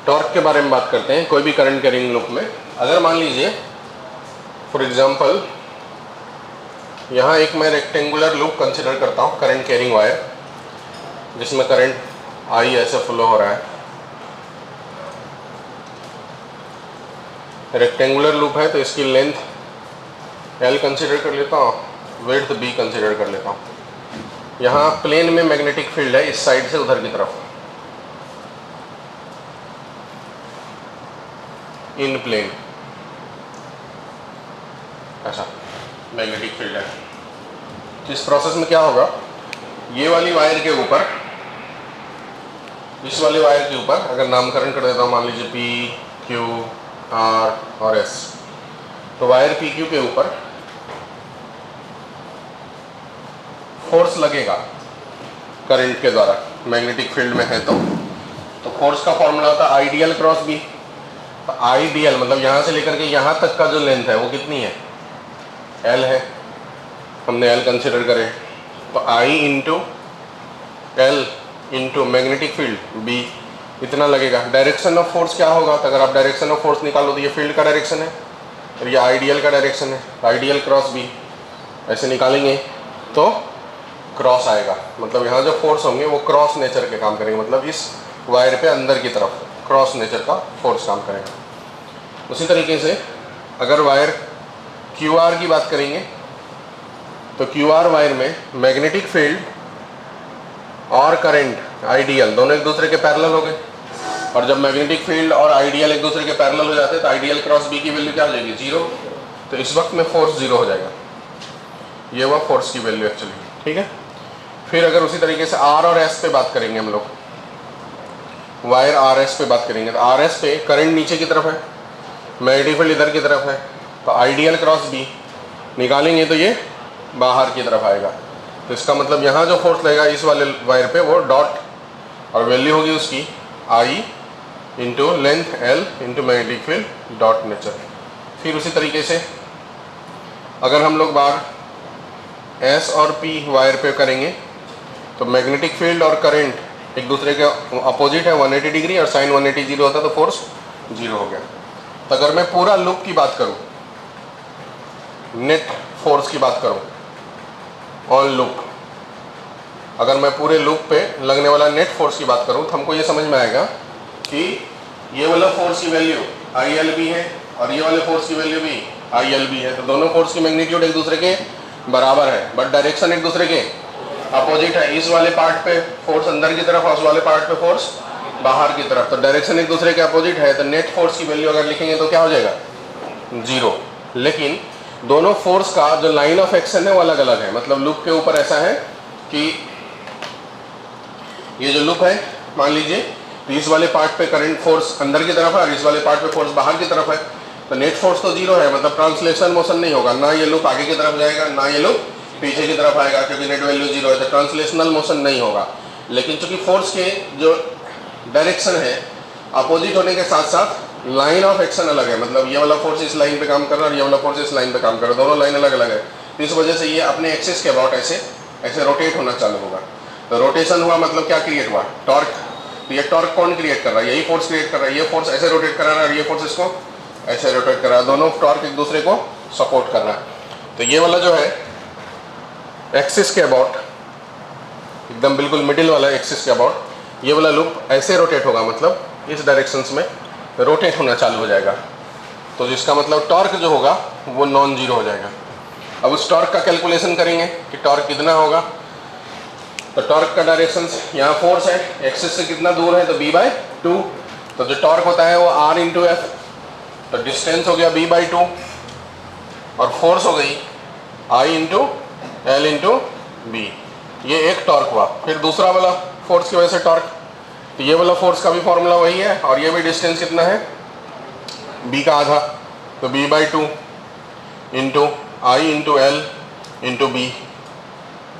Torque के बारे में बात करते हैं कोई भी करंट कैरिंग लूप में। अगर मान लीजिए फॉर एग्जांपल यहाँ एक मैं रेक्टेंगुलर लूप कंसिडर करता हूँ करंट कैरिंग वायर, जिसमें करंट आई ऐसे फ्लो हो रहा है। रेक्टेंगुलर लूप है तो इसकी लेंथ एल कंसिडर कर लेता हूँ, विड्थ बी कंसिडर कर लेता हूँ। यहाँ प्लेन में मैग्नेटिक फील्ड है इस साइड से उधर की तरफ, इन प्लेन ऐसा मैग्नेटिक फील्ड है। तो इस प्रोसेस में क्या होगा, ये वाली वायर के ऊपर, इस वाली वायर के ऊपर अगर नामकरण कर देता हूँ, मान लीजिए पी क्यू आर और एस, तो वायर पी क्यू के ऊपर फोर्स लगेगा करंट के द्वारा, मैग्नेटिक फील्ड में है तो फोर्स का फॉर्मूला होता है आइडियल क्रॉस बी। आइडियल मतलब यहाँ से लेकर के यहाँ तक का जो लेंथ है वो कितनी है, एल है, हमने एल कंसिडर करें, तो I into L into magnetic field B इतना लगेगा। डायरेक्शन ऑफ फोर्स क्या होगा, तो अगर आप डायरेक्शन ऑफ फोर्स निकालो तो ये फील्ड का डायरेक्शन है और ये आइडियल का डायरेक्शन है, आइडियल क्रॉस बी ऐसे निकालेंगे तो क्रॉस आएगा। मतलब यहाँ जो फोर्स होंगे वो क्रॉस नेचर के काम करेंगे, मतलब इस वायर पे अंदर की तरफ क्रॉस नेचर का फोर्स काम करेगा। उसी तरीके से अगर वायर क्यू आर की बात करेंगे तो क्यू आर वायर में मैग्नेटिक फील्ड और करंट आइडियल दोनों एक दूसरे के पैरेलल हो गए, और जब मैग्नेटिक फील्ड और आइडियल एक दूसरे के पैरेलल हो जाते हैं तो आइडियल क्रॉस बी की वैल्यू क्या हो जाएगी, 0। तो इस वक्त में फोर्स 0 हो जाएगा, ये हुआ फोर्स की वैल्यू एक्चुअली, ठीक है। फिर अगर उसी तरीके से आर और एस पे बात करेंगे हम लोग, वायर आर एस पे बात करेंगे तो आर एस पे करंट नीचे की तरफ है, मैग्नेटिक फील्ड इधर की तरफ है, तो आइडियल क्रॉस बी निकालेंगे तो ये बाहर की तरफ आएगा। तो इसका मतलब यहाँ जो फोर्स लगेगा इस वाले वायर पे वो डॉट, और वैल्यू होगी उसकी I into length L into magnetic field dot nature. फिर उसी तरीके से अगर हम लोग बार एस और पी वायर पे करेंगे तो मैग्नेटिक फील्ड और करंट एक दूसरे के अपोजिट है 180 डिग्री, और साइन 180 होता तो फोर्स 0 हो गया। तो अगर मैं पूरा लूप की बात करूं, नेट फोर्स की बात करूं ऑन लूप, अगर मैं पूरे लूप पे लगने वाला नेट फोर्स की बात करूं तो हमको ये समझ में आएगा कि ये वाला फोर्स की वैल्यू आई एल बी है और ये वाले फोर्स की वैल्यू भी आई एल बी है। तो दोनों फोर्स की मैग्नीट्यूड एक दूसरे के बराबर है, बट डायरेक्शन एक दूसरे के अपोजिट है। इस वाले पार्ट पे फोर्स अंदर की तरफ और उस वाले पार्ट पे फोर्स बाहर की तरफ, तो डायरेक्शन एक दूसरे के अपोजिट है, तो नेट फोर्स की वैल्यू अगर लिखेंगे तो क्या हो जाएगा, 0। लेकिन दोनों फोर्स का जो लाइन ऑफ एक्शन है वो अलग अलग है। मतलब लूप के ऊपर ऐसा है कि ये जो लूप है मान लीजिए तो इस वाले पार्ट पे करंट फोर्स अंदर की तरफ है और इस वाले पार्ट पे फोर्स बाहर की तरफ है, तो नेट फोर्स तो 0 है, मतलब ट्रांसलेशन मोशन नहीं होगा, ना ये लूप आगे की तरफ जाएगा ना ये लूप पीछे की तरफ आएगा, क्योंकि नेट वैल्यू 0 है, तो ट्रांसलेशनल मोशन नहीं होगा। लेकिन चूंकि फोर्स के जो डायरेक्शन है अपोजिट होने के साथ साथ लाइन ऑफ एक्शन अलग है, मतलब ये वाला फोर्स इस लाइन पे काम कर रहा है और ये वाला फोर्स इस लाइन पे काम कर रहा है, दोनों लाइन अलग अलग है। तो इस वजह से ये अपने एक्सिस के अबाउट ऐसे रोटेट होना चालू होगा। तो रोटेशन हुआ मतलब क्या क्रिएट हुआ, टॉर्क। तो ये टॉर्क कौन क्रिएट कर रहा है, यही फोर्स क्रिएट कर रहा है। ये फोर्स ऐसे रोटेट कर रहा है और ये फोर्स इसको ऐसे रोटेट कर रहा है, दोनों टॉर्क एक दूसरे को सपोर्ट कर रहा है। तो ये वाला जो है एक्सिस के अबाउट, एकदम बिल्कुल मिडिल वाला एक्सिस के अबाउट, ये वाला लूप ऐसे रोटेट होगा, मतलब इस डायरेक्शंस में रोटेट होना चालू हो जाएगा। तो जिसका मतलब टॉर्क जो होगा वो नॉन जीरो हो जाएगा। अब उस टॉर्क का कैलकुलेशन करेंगे कि टॉर्क कितना होगा। तो टॉर्क का डायरेक्शन यहाँ फोर्स है, एक्सिस से कितना दूर है तो b/2, तो जो टॉर्क होता है वो r इंटू एफ, तो डिस्टेंस हो गया b/2 और फोर्स हो गई I into L into B, ये एक टॉर्क हुआ। फिर दूसरा वाला फोर्स की वजह से टॉर्क, तो ये वाला फोर्स का भी फॉर्मूला वही है और ये भी डिस्टेंस कितना है b का आधा, तो b/2 into I into L into B.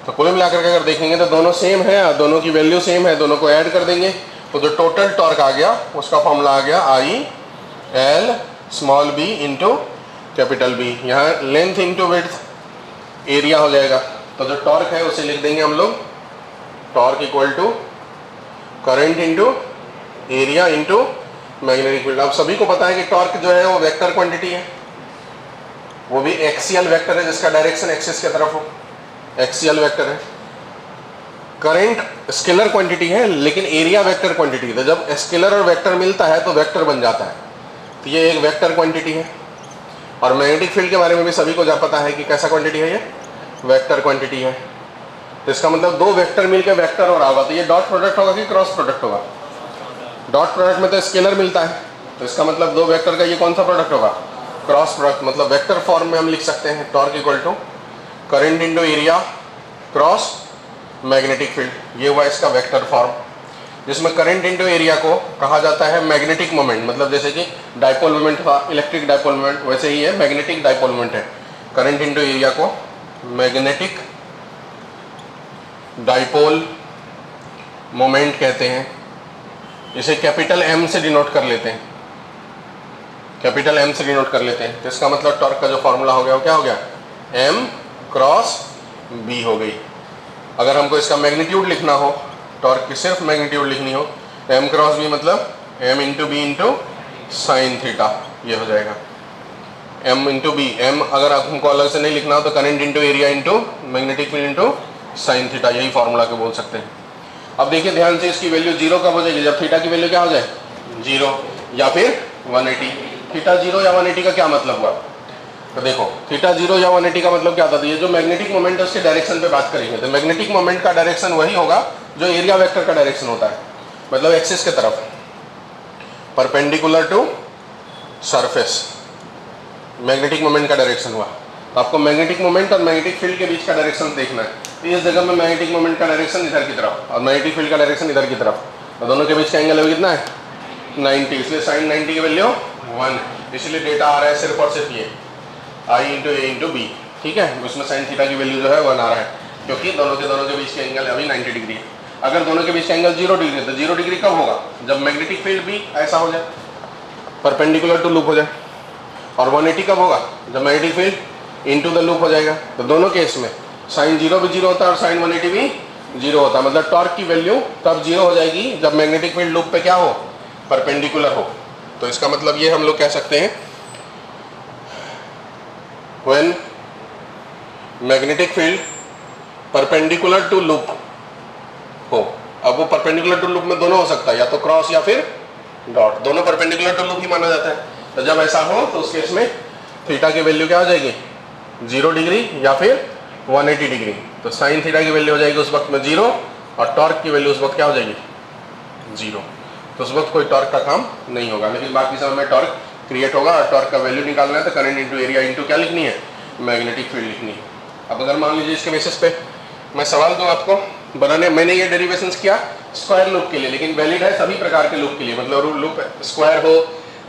तो कुल मिलाकर के अगर देखेंगे तो दोनों सेम है और दोनों की वैल्यू सेम है, दोनों को ऐड कर देंगे तो जो टोटल टॉर्क आ गया उसका फॉर्मूला आ गया I L small b into capital B। यहाँ लेंथ इंटू विड्थ एरिया हो जाएगा, तो जो टॉर्क है उसे लिख देंगे हम लोग torque equal to current into area into magnetic field. अब सभी को पता है कि टॉर्क जो है वो वेक्टर क्वांटिटी है, वो भी एक्सियल वेक्टर है जिसका डायरेक्शन एक्सिस की तरफ हो, एक्सियल वेक्टर है। करंट स्केलर क्वांटिटी है लेकिन एरिया वेक्टर क्वांटिटी है, तो जब स्केलर और वेक्टर मिलता है तो वेक्टर बन जाता है, तो ये एक वेक्टर क्वांटिटी है। और मैग्नेटिक फील्ड के बारे में भी सभी को जब पता है कि कैसा क्वांटिटी है, ये वेक्टर क्वांटिटी है। तो इसका मतलब दो वेक्टर मिलकर वेक्टर हो रहा होगा, तो ये डॉट प्रोडक्ट होगा कि क्रॉस प्रोडक्ट होगा? डॉट प्रोडक्ट में तो स्केलर मिलता है, तो इसका मतलब दो वेक्टर का ये कौन सा प्रोडक्ट होगा? Cross product. मतलब वेक्टर फॉर्म में हम लिख सकते हैं torque equal to current into area cross magnetic field. ये हुआ इसका वेक्टर फॉर्म, जिसमें करंट इंटू एरिया को कहा जाता है मैग्नेटिक मोमेंट। मतलब जैसे कि डाइपोल मोमेंट था, इलेक्ट्रिक डाइपोल मोमेंट, वैसे ही है मैग्नेटिक डाइपोल मोमेंट है। करंट इंटू एरिया को मैग्नेटिक डाइपोल मोमेंट कहते हैं। इसे कैपिटल एम से डिनोट कर लेते हैं, कैपिटल एम से डिनोट कर लेते हैं। तो इसका मतलब टॉर्क का जो फॉर्मूला हो गया वो क्या हो गया? एम क्रॉस बी हो गई। अगर हमको इसका मैग्नीट्यूड लिखना हो, टॉर्क की सिर्फ मैग्नीट्यूड लिखनी हो, एम क्रॉस बी मतलब M into B into sine theta, ये हो जाएगा एम इंटू बी। एम अगर हमको अलग से नहीं लिखना हो तो current into area into magnetic field into sine theta, यही फॉर्मूला के बोल सकते हैं। अब देखिए ध्यान से, इसकी वैल्यू जीरो कब हो जाएगी? जब थीटा की वैल्यू क्या हो जाए? जीरो या फिर 180। थीटा जीरो या 180 का क्या मतलब हुआ? तो देखो थीटा जीरो या 180 का मतलब क्या था? तो ये जो मैग्नेटिक मोमेंट है उसके डायरेक्शन पे बात करेंगे, तो मैग्नेटिक मोमेंट का डायरेक्शन वही होगा जो एरिया वेक्टर का डायरेक्शन होता है, मतलब एक्सिस के तरफ perpendicular to surface magnetic moment का डायरेक्शन हुआ। तो आपको मैग्नेटिक मोमेंट और मैग्नेटिक फील्ड के बीच का डायरेक्शन देखना है। तो इस जगह में मैग्नेटिक मोमेंट का डायरेक्शन इधर की तरफ और मैग्नेटिक फील्ड का डायरेक्शन इधर की तरफ, तो दोनों के बीच का एंगल अभी कितना है? 90, इसलिए साइन 90 की वैल्यू 1, इसलिए डेटा आ रहा है सिर्फ और सिर्फ ये आई इंटू ए इंटू बी। ठीक है, उसमें साइन थीटा की वैल्यू जो है 1 आ रहा है, क्योंकि दोनों के बीच के एंगल अभी 90 डिग्री है। अगर दोनों के बीच का एंगल 0 डिग्री है तो 0 डिग्री कब होगा? जब मैग्नेटिक फील्ड भी ऐसा हो जाए, परपेंडिकुलर टू लूप हो जाए। और 180 कब होगा? जब magnetic field into the loop हो जाएगा। तो दोनों केस में साइन 0 भी 0 होता है और साइन 180 भी 0 होता है। मतलब टॉर्क की वैल्यू तब 0 हो जाएगी जब मैग्नेटिक फील्ड लूप पे क्या हो? परपेंडिकुलर हो। तो इसका मतलब ये हम लोग कह सकते हैं when magnetic field perpendicular to loop हो। अब वो परपेंडिकुलर टू लूप में दोनों हो सकता है, या तो क्रॉस या फिर डॉट, दोनों परपेंडिकुलर टू लूप ही माना जाता है। तो जब ऐसा हो तो उस केस में थीटा की वैल्यू क्या हो जाएगी? 0 डिग्री या फिर 180 डिग्री। तो साइन थीटा की वैल्यू हो जाएगी उस वक्त में 0 और टॉर्क की वैल्यू उस वक्त क्या हो जाएगी? 0। तो उस वक्त कोई टॉर्क का काम नहीं होगा, लेकिन बाकी समय में टॉर्क क्रिएट होगा। और टॉर्क का वैल्यू निकालना है तो करंट इंटू एरिया इंटू क्या लिखनी है? मैग्नेटिक फील्ड लिखनी है। अब अगर मान लीजिए इसके बेसिस पे मैं सवाल दूं आपको बनाने, मैंने ये डेरिवेशंस किया स्क्वायर लूप के लिए, लेकिन वैलिड है सभी प्रकार के लूप के लिए। मतलब लूप स्क्वायर हो,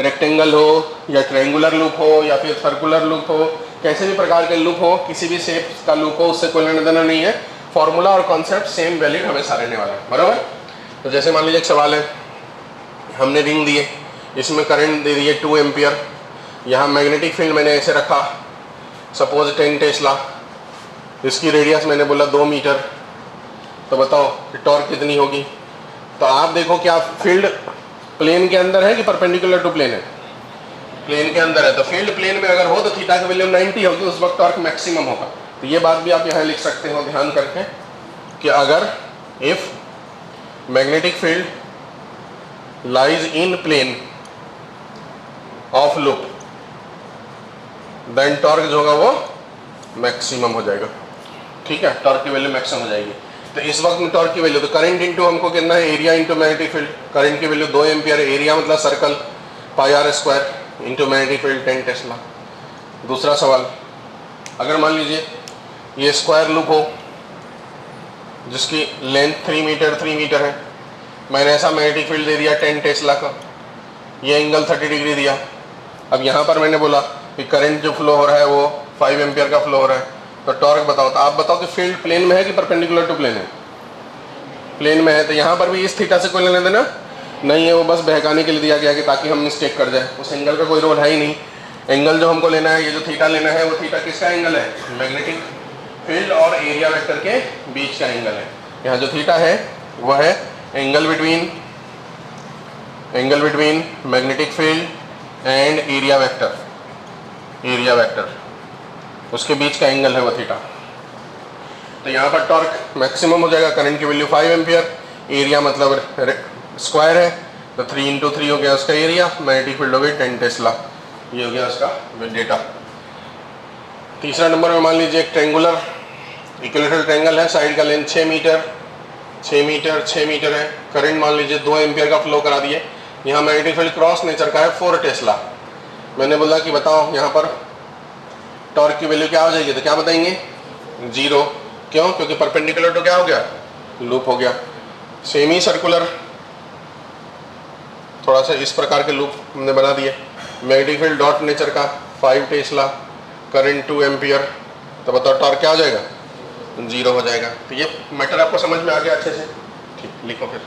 रेक्टेंगल हो, या ट्रायंगुलर लूप हो, या फिर सर्कुलर लूप हो, कैसे भी प्रकार के लूप हो, किसी भी शेप का लूप हो, उससे कोई लेना देना नहीं है। फॉर्मूला और कॉन्सेप्ट सेम वैलिड हमेशा रहने वाला है, बराबर। तो जैसे मान लीजिए एक सवाल है, हमने रिंग दिए, इसमें करंट दे दिए 2 एम्पियर, यहाँ मैग्नेटिक फील्ड मैंने ऐसे रखा सपोज 10 टेस्ला, इसकी रेडियस मैंने बोला 2 मीटर। तो बताओ कि टॉर्क कितनी होगी? तो आप देखो क्या फील्ड प्लेन के अंदर है कि परपेंडिकुलर टू प्लेन है? प्लेन के अंदर है। तो फील्ड प्लेन में अगर हो तो थीटा की वैल्यू 90 होगी, उस वक्त टॉर्क मैक्सिमम होगा। तो ये बात भी आप यहाँ लिख सकते हो ध्यान करके कि अगर if magnetic field lies in plane of loop then torque जो होगा वो मैक्सिमम हो जाएगा। ठीक है, टॉर्क की वैल्यू मैक्सिमम हो जाएगी। तो इस वक्त में टॉर्क की वैल्यू, तो करंट इंटू हमको कितना है? Area into magnetic field. Current की वैल्यू 2 एम्पियर, एरिया मतलब circle pi R square into magnetic field 10 tesla. दूसरा सवाल, अगर मान लीजिए ये स्क्वायर लूप हो जिसकी लेंथ 3 मीटर है, मैंने ऐसा मैग्नेटिक फील्ड दे दिया 10 टेस्ला का, ये एंगल 30 डिग्री दिया। अब यहाँ पर मैंने बोला कि करंट जो फ्लो हो रहा है वो 5 एम्पियर का फ्लो हो रहा है, तो टॉर्क बताओ। तो आप बताओ कि फील्ड प्लेन में है कि परपेंडिकुलर टू प्लेन है? प्लेन में है। तो यहाँ पर भी इस थीटा से कोई लेना देना नहीं है, वो बस बहकाने के लिए दिया गया कि ताकि हम मिस्टेक कर जाए। उस एंगल का कोई रोल है ही नहीं। एंगल जो हमको लेना है, ये जो थीटा लेना है, वो थीटा किसका एंगल है? मैग्नेटिक फील्ड और एरिया वेक्टर के बीच का एंगल है। यहाँ जो थीटा है वो है angle between angle between magnetic field and area vector, उसके बीच का एंगल है वो थीटा। तो यहाँ पर टॉर्क मैक्सिमम हो जाएगा, करंट की वैल्यू 5 एम्पियर, एरिया मतलब स्क्वायर है, तो 3 × 3 हो गया उसका एरिया, मैग्नेटिक फील्ड हो गई 10 टेस्ला, ये हो गया उसका डेटा। तीसरा नंबर में मान लीजिए एक ट्रेंगुलर इक्विलेटरल ट्रेंगल है, साइड का लेंथ 6 मीटर, 6 मीटर 6 मीटर है, करंट मान लीजिए 2 एम्पियर का फ्लो करा दिए, यहाँ मैग्नेटिक फील्ड क्रॉस नेचर का है 4 टेस्ला। मैंने बोला कि बताओ यहाँ पर टॉर्क की वैल्यू क्या हो जाएगी, तो क्या बताएंगे 0, क्यों, क्योंकि परपेंडिकुलर तो क्या हो गया, लूप हो गया। सेमी सर्कुलर थोड़ा सा इस प्रकार के लूप हमने बना दिए, मैग्नेटिक फील्ड डॉट नेचर का 5 टेस्ला, करंट 2 एम्पियर, तो बताओ टॉर्क क्या हो जाएगा 0 हो जाएगा। तो ये मैटर आपको समझ में आ गया अच्छे से, ठीक, लिखो फिर।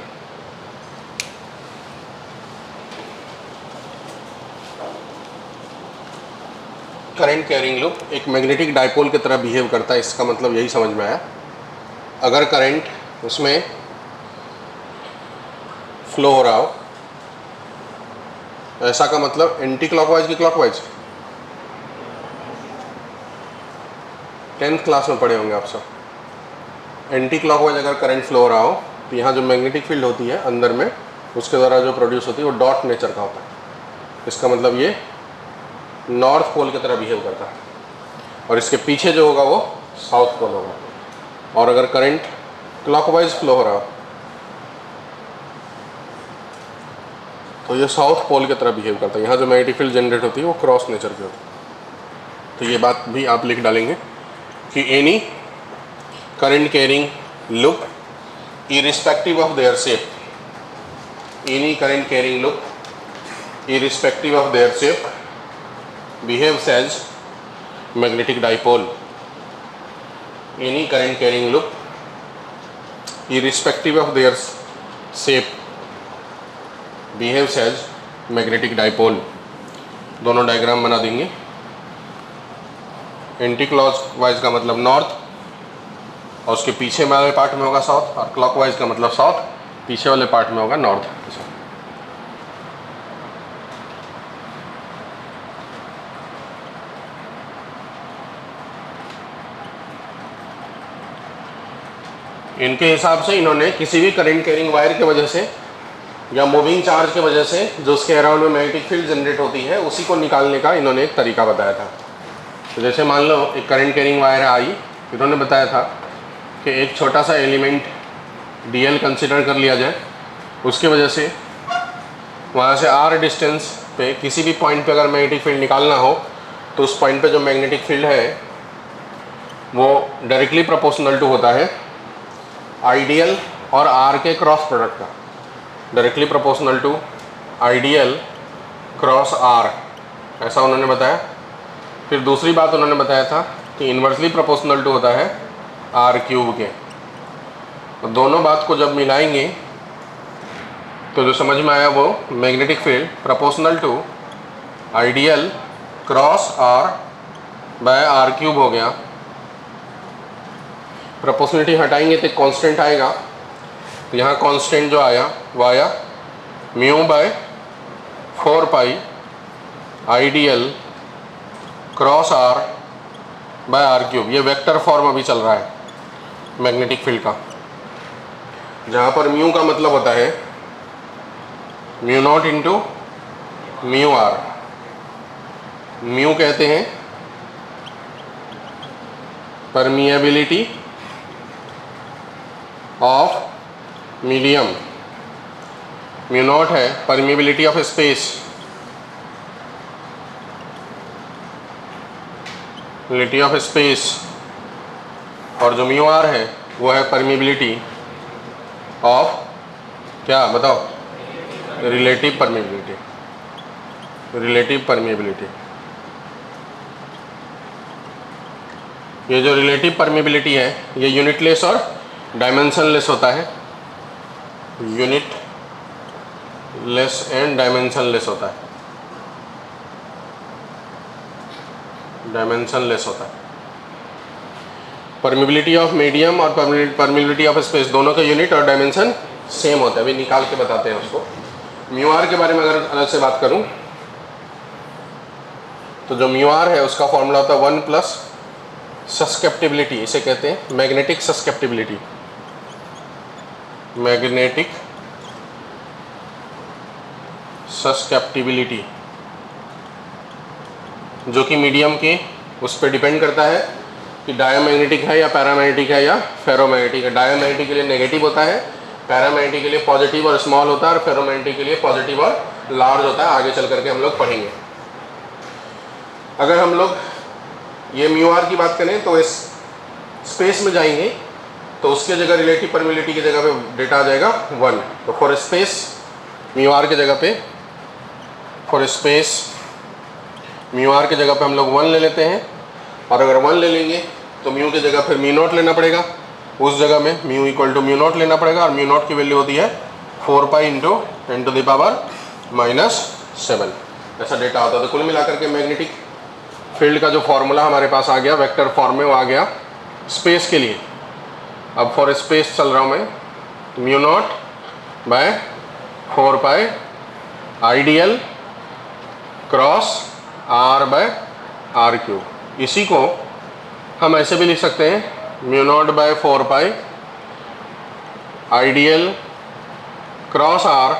करंट कैरिंग लूप एक मैग्नेटिक डाइपोल की तरह बिहेव करता है, इसका मतलब यही समझ में आया। अगर करंट उसमें फ्लो हो रहा हो, ऐसा का मतलब एंटी क्लॉकवाइज की क्लॉकवाइज, 10th क्लास में पढ़े होंगे आप सब। एंटी क्लॉकवाइज अगर करंट फ्लो हो रहा हो तो यहाँ जो मैग्नेटिक फील्ड होती है अंदर में, उसके द्वारा जो प्रोड्यूस होती है वो डॉट नेचर का होता है। इसका मतलब ये नॉर्थ पोल की तरह बिहेव करता है, और इसके पीछे जो होगा वो साउथ पोल होगा। और अगर करंट क्लॉकवाइज फ्लो हो रहा हो तो ये साउथ पोल की तरह बिहेव करता है, यहाँ जो मैग्नेटिक फील्ड जनरेट होती है वो क्रॉस नेचर की होती है। तो ये बात भी आप लिख डालेंगे कि any current carrying loop irrespective of their shape, any current carrying loop irrespective of their shape behaves as magnetic dipole. Any current carrying loop irrespective of their shape behaves as magnetic dipole. दोनों diagram बना देंगे। Anti clockwise का मतलब north, और उसके पीछे वाले part में होगा साउथ, और क्लॉकवाइज का मतलब साउथ, पीछे वाले पार्ट में होगा नॉर्थ। इनके हिसाब से इन्होंने किसी भी करंट कैरिंग वायर की वजह से या मूविंग चार्ज की वजह से जो उसके अराउंड में मैग्नेटिक फील्ड जनरेट होती है, उसी को निकालने का इन्होंने एक तरीका बताया था। तो जैसे मान लो एक करंट कैरिंग वायर आई, इन्होंने बताया था कि एक छोटा सा एलिमेंट DL कंसिडर कर लिया जाए, उसकी वजह से वहाँ से R डिस्टेंस पे किसी भी पॉइंट पे अगर मैग्नेटिक फील्ड निकालना हो तो उस पॉइंट पे जो मैग्नेटिक फील्ड है वो डायरेक्टली प्रोपोर्शनल टू होता है आइडियल और R के क्रॉस प्रोडक्ट का, directly proportional to ideal cross R, ऐसा उन्होंने बताया। फिर दूसरी बात उन्होंने बताया था कि इन्वर्सली प्रोपोर्शनल टू होता है R³ के। तो दोनों बात को जब मिलाएंगे तो जो समझ में आया वो magnetic field proportional to ideal cross R by R³ हो गया। प्रोपोर्शनलिटी हटाएंगे तो कांस्टेंट आएगा, तो यहाँ कांस्टेंट जो आया वो आया mu by 4 pi ideal cross R by R³। ये वेक्टर फॉर्म अभी चल रहा है मैग्नेटिक फील्ड का, जहाँ पर म्यू का मतलब होता है mu naught into mu R। Mu कहते हैं permeability of medium, mu naught है permeability of space, permeability of space, और जो म्यू आर है वो है परमिएबिलिटी ऑफ क्या बताओ, रिलेटिव परमिएबिलिटी, रिलेटिव परमिएबिलिटी। ये जो रिलेटिव परमिएबिलिटी है ये यूनिटलेस और डायमेंशनलेस होता है, यूनिट लेस एंड डायमेंशनलेस होता है, डायमेंशनलेस होता है। परमिएबिलिटी ऑफ मीडियम और परमिएबिलिटी ऑफ स्पेस दोनों के यूनिट और डायमेंशन सेम होता है, अभी निकाल के बताते हैं उसको। म्यू आर के बारे में अगर अलग से बात करूं तो जो म्यू आर है उसका फॉर्मूला होता है 1 प्लस सस्केप्टिबिलिटी, इसे कहते हैं मैग्नेटिक सस्केप्टिबिलिटी। मैग्नेटिक सस्केप्टिबिलिटी जो कि मीडियम के उस पर डिपेंड करता है कि डायमैग्नेटिक है या पैरामैग्नेटिक है या फेरोमैग्नेटिक है। डायमैग्नेटिक के लिए नेगेटिव होता है, पैरामैग्नेटिक के लिए पॉजिटिव और स्मॉल होता है, और फेरोमैग्नेटिक के लिए पॉजिटिव और लार्ज होता है। आगे चल करके हम लोग पढ़ेंगे। अगर हम लोग ये म्यू आर की बात करें तो इस स्पेस में जाएंगे तो उसके जगह रिलेटिव परमिबिलिटी की जगह पे डेटा आ जाएगा 1। तो फॉर स्पेस म्यू आर के जगह पे, फॉर स्पेस म्यू आर के जगह पे हम लोग 1 ले लेते हैं, और अगर 1 ले लेंगे तो म्यू की जगह फिर म्यू नॉट लेना पड़ेगा। उस जगह में mu equal to mu naught लेना पड़ेगा, और म्यू नॉट की वैल्यू होती है 4 पाई इंटू 10⁻⁻⁷ ऐसा डेटा होता है। तो कुल मिलाकर के मैग्नेटिक फील्ड का जो फॉर्मूला हमारे पास आ गया वेक्टर फॉर्म में, वो आ गया स्पेस के लिए। अब फॉर स्पेस चल रहा हूँ मैं, mu naught by 4 pi ideal cross R by R cube. इसी को हम ऐसे भी लिख सकते हैं, mu naught by 4 pi ideal cross R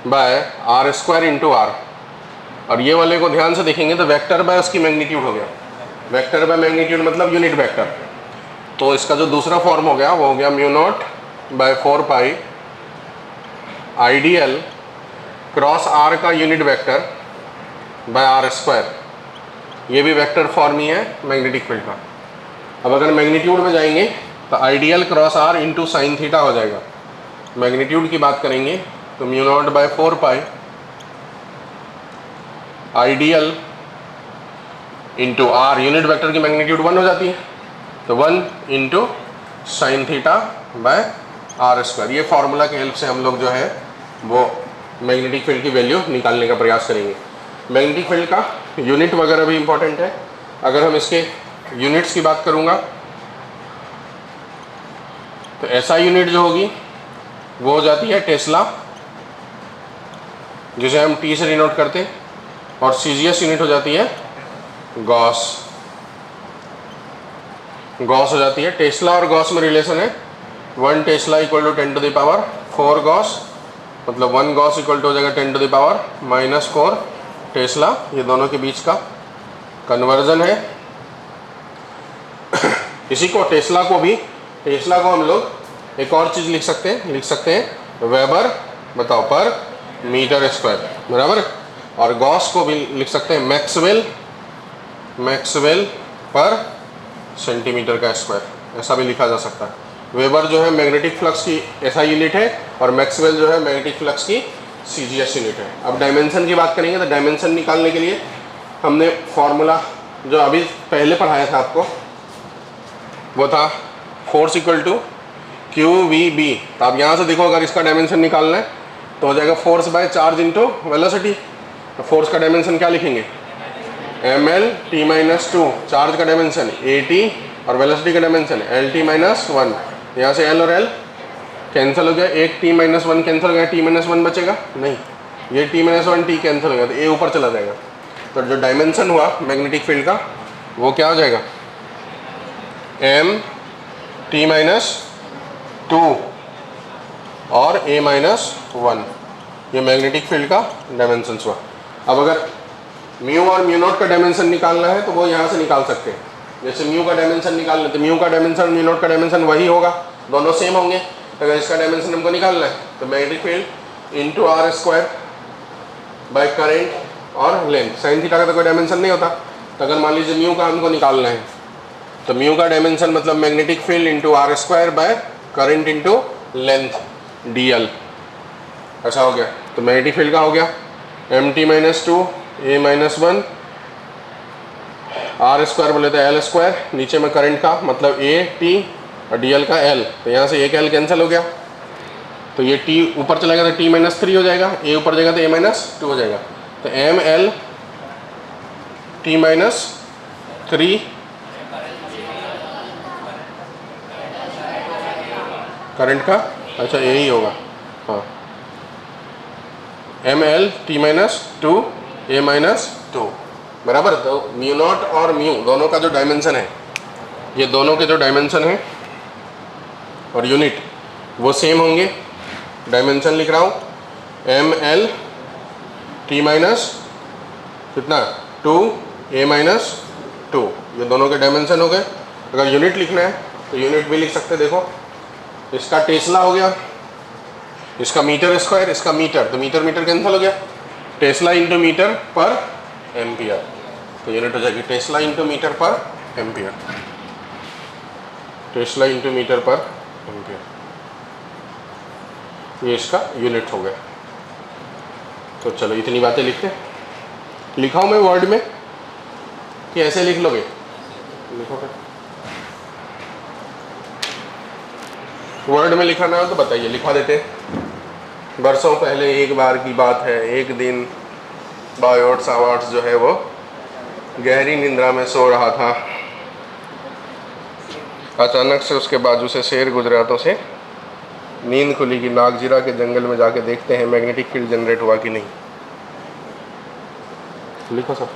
by R square into R. और ये वाले को ध्यान से देखेंगे तो वेक्टर बाय उसकी मैग्नीट्यूड हो गया। वेक्टर बाय मैग्नीट्यूड मतलब यूनिट वेक्टर। तो इसका जो दूसरा फॉर्म हो गया वो हो गया mu naught by 4 pi ideal cross R का unit vector by R square. ये भी वेक्टर फॉर्म ही है मैग्नेटिक फील्ड का। अब अगर मैग्नीट्यूड में जाएंगे तो ideal cross R into sine theta हो जाएगा। मैग्नीट्यूड की बात करेंगे तो mu naught by 4 pi ideal into R, unit vector की मैग्नीट्यूड 1 हो जाती है, तो 1 into sine theta by R square. ये फार्मूला की हेल्प से हम लोग जो है वो मैग्नेटिक फील्ड की वैल्यू निकालने का प्रयास करेंगे। मैग्नेटिक फील्ड का यूनिट वगैरह भी इंपॉर्टेंट है। अगर हम इसके यूनिट्स की बात करूँगा तो ऐसा यूनिट जो होगी वो हो जाती है टेस्ला, जिसे हम टी से डिनोट करते हैं, और सीजीएस यूनिट हो जाती है गॉस। गॉस हो जाती है। टेस्ला और गॉस में रिलेशन है 1 टेस्ला इक्वल टू 10⁻⁴ गॉस, मतलब 1 गॉस इक्वल टू हो जाएगा 10⁻⁻⁴ टेस्ला। ये दोनों के बीच का कन्वर्जन है। इसी को टेस्ला को हम लोग एक और चीज़ लिख सकते हैं वेबर, बताओ, पर मीटर स्क्वायर, बराबर। और गॉस को भी लिख सकते हैं मैक्सवेल पर सेंटीमीटर का स्क्वायर, ऐसा भी लिखा जा सकता है। वेबर जो है मैग्नेटिक फ्लक्स की ऐसा यूनिट है, और मैक्सवेल जो है मैग्नेटिक फ्लक्स की सीजीएस यूनिट है। अब डायमेंशन की बात करेंगे तो डायमेंशन निकालने के लिए हमने फॉर्मूला जो अभी पहले पढ़ाया था आपको, वो था फोर्स इक्वल टू QVB। तो आप यहाँ से देखो, अगर इसका डायमेंशन निकालना है तो हो जाएगा force by charge into velocity. तो फोर्स का डायमेंशन क्या लिखेंगे, mL/t-2, चार्ज का डायमेंशन AT, और वेलोसिटी का डायमेंशन LT-1। यहाँ से L और L कैंसिल हो गया, एक T-1 कैंसिल हो गया, T-1 बचेगा नहीं, ये T-1 T कैंसिल हो गया, तो A ऊपर चला जाएगा। तो जो डायमेंशन हुआ मैग्नेटिक फील्ड का वो क्या हो जाएगा, M/T-2 और A-1। ये मैग्नेटिक फील्ड का डायमेंशन हुआ। अब अगर म्यू और म्यू नॉट का डायमेंशन निकालना है तो वो यहाँ से निकाल सकते हैं। जैसे म्यू का डायमेंशन निकालना है तो म्यू का डायमेंशन म्यू नॉट का डायमेंशन वही होगा, दोनों सेम होंगे। अगर इसका डायमेंशन हमको निकालना है तो magnetic field into R square by current और लेंथ। साइन थीटा का तो कोई डायमेंशन नहीं होता। तो अगर मान लीजिए म्यू का हमको निकालना है तो म्यू का डायमेंशन मतलब magnetic field into R square by current into length dl, ऐसा हो गया। तो मैग्नेटिक फील्ड का हो गया MT-2 A-1 आर स्क्वायर बोले तो L स्क्वायर, नीचे में करंट का मतलब AT और dl का L, तो यहाँ से एक L कैंसिल हो गया। तो ये T ऊपर चला गया तो T-3 हो जाएगा, A ऊपर जाएगा तो A-2 हो जाएगा। तो ML/T-3 करंट का, अच्छा यही होगा, हाँ ml_t-2a-2 बराबर। तो म्यू नॉट और म्यू दोनों का जो डायमेंशन है, ये दोनों के जो डायमेंशन है और यूनिट वो सेम होंगे। डायमेंशन लिख रहा हूँ ml t माइनस कितना 2a-2, ये दोनों के डायमेंशन हो गए। अगर यूनिट लिखना है तो यूनिट भी लिख सकते हैं। देखो इसका टेस्ला हो गया, इसका मीटर स्क्वायर, इसका मीटर, तो मीटर मीटर कैंसिल हो गया। टेस्ला इंटू मीटर पर एम्पियर, तो यूनिट हो जाएगी टेस्ला इंटू मीटर पर एम्पियर। टेस्ला इंटू मीटर पर एम्पियर, ये इसका यूनिट हो गया। तो चलो इतनी बातें लिखते हैं। लिखाऊं मैं वर्ड में कि ऐसे लिख लोगे? लिखो फिर। वर्ड में लिखाना हो तो बताइए, लिखवा देते हैं। बरसों पहले एक बार की बात है, एक दिन बायोट सावर्ट्स जो है वो गहरी निंद्रा में सो रहा था। अचानक से उसके बाजू से शेर गुजरा तो उसे नींद खुली कि नागजीरा के जंगल में जाके देखते हैं मैग्नेटिक फील्ड जनरेट हुआ कि नहीं। लिखो सब।